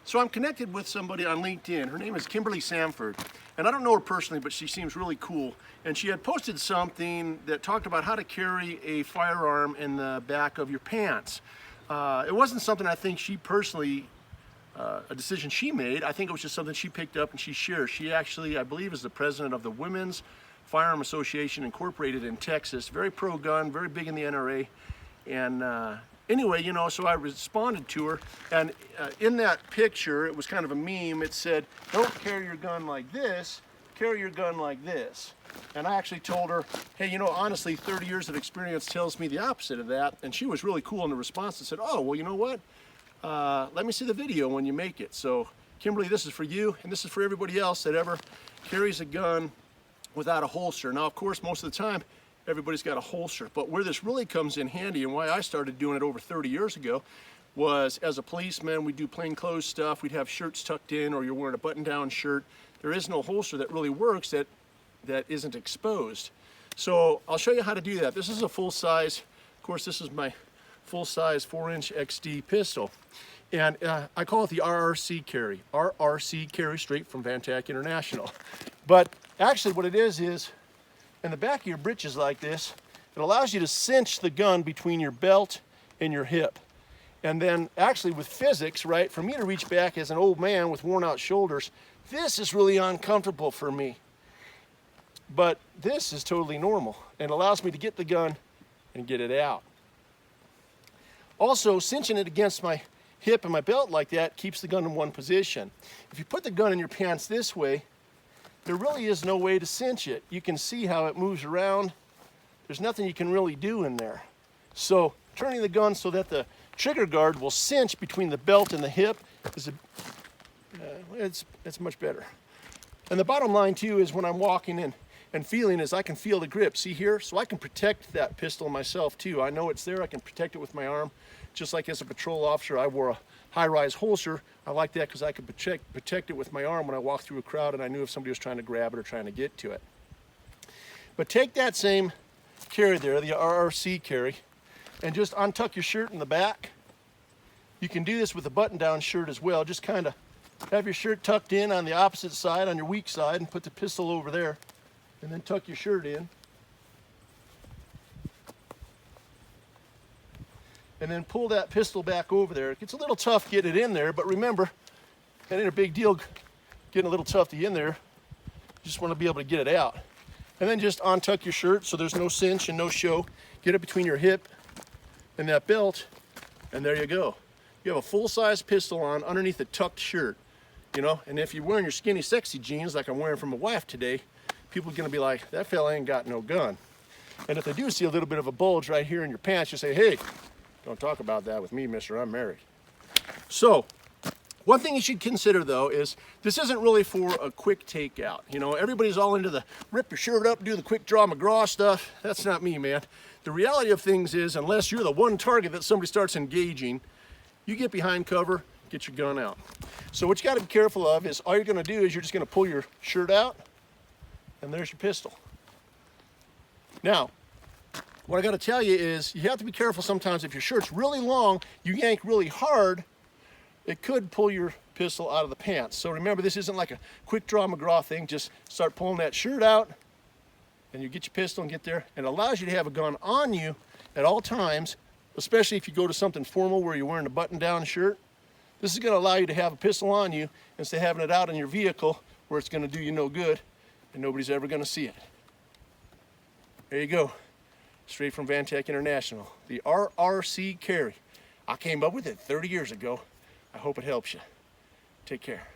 So I'm connected with somebody on LinkedIn. Her name is Kimberly Samford. And I don't know her personally, but she seems really cool. And she had posted something that talked about how to carry a firearm in the back of your pants. It wasn't something I think she personally, a decision she made. I think it was just something she picked up and she shares. She actually, I believe, is the president of the Women's Firearm Association Incorporated in Texas. Very pro-gun, very big in the NRA. And anyway, you know, so I responded to her, and in that picture, it was kind of a meme. It said, don't carry your gun like this, carry your gun like this. And I actually told her, hey, you know, honestly, 30 years of experience tells me the opposite of that. And she was really cool in the response and said, oh, well, you know what? Let me see the video when you make it. So, Kimberly, this is for you, and this is for everybody else that ever carries a gun without a holster. Now, of course, most of the time, everybody's got a holster, but where this really comes in handy and why I started doing it over 30 years ago was as a policeman, we do plainclothes stuff, we'd have shirts tucked in, or you're wearing a button-down shirt. There is no holster that really works that isn't exposed. So I'll show you how to do that. This is a full-size, of course, this is my full-size 4-inch XD pistol. And I call it the RRC Carry. RRC Carry, straight from Vantac International. But actually what it is in the back of your britches like this, it allows you to cinch the gun between your belt and your hip. And then actually with physics, right, for me to reach back as an old man with worn out shoulders, this is really uncomfortable for me. But this is totally normal and allows me to get the gun and get it out. Also, cinching it against my hip and my belt like that keeps the gun in one position. If you put the gun in your pants this way, there really is no way to cinch it. You can see how it moves around. There's nothing you can really do in there. So turning the gun so that the trigger guard will cinch between the belt and the hip is it's much better. And the bottom line too is when I'm walking in and feeling is I can feel the grip. See here? So I can protect that pistol myself too. I know it's there. I can protect it with my arm. Just like as a patrol officer, I wore a high-rise holster. I like that because I could protect it with my arm when I walked through a crowd and I knew if somebody was trying to grab it or trying to get to it. But take that same carry there, the RRC Carry, and just untuck your shirt in the back. You can do this with a button-down shirt as well. Just kind of have your shirt tucked in on the opposite side, on your weak side, and put the pistol over there, and then tuck your shirt in. And then pull that pistol back over there. It gets a little tough getting it in there, but remember, that ain't a big deal getting a little tough to get in there. You just want to be able to get it out. And then just untuck your shirt so there's no cinch and no show. Get it between your hip and that belt, and there you go. You have a full-size pistol on underneath a tucked shirt, you know? And if you're wearing your skinny, sexy jeans like I'm wearing for my wife today, people are gonna be like, that fella ain't got no gun. And if they do see a little bit of a bulge right here in your pants, you say, hey, don't talk about that with me, mister, I'm married. So, one thing you should consider though is this isn't really for a quick takeout. You know, everybody's all into the rip your shirt up, do the quick draw McGraw stuff. That's not me, man. The reality of things is unless you're the one target that somebody starts engaging, you get behind cover, get your gun out. So what you gotta be careful of is all you're gonna do is you're just gonna pull your shirt out and there's your pistol. Now, what I gotta tell you is you have to be careful sometimes if your shirt's really long, you yank really hard, it could pull your pistol out of the pants. So remember, this isn't like a quick draw McGraw thing. Just start pulling that shirt out and you get your pistol and get there. And it allows you to have a gun on you at all times, especially if you go to something formal where you're wearing a button-down shirt. This is gonna allow you to have a pistol on you instead of having it out in your vehicle where it's gonna do you no good and nobody's ever gonna see it. There you go. Straight from Vantac International, the RRC Carry. I came up with it 30 years ago. I hope it helps you. Take care.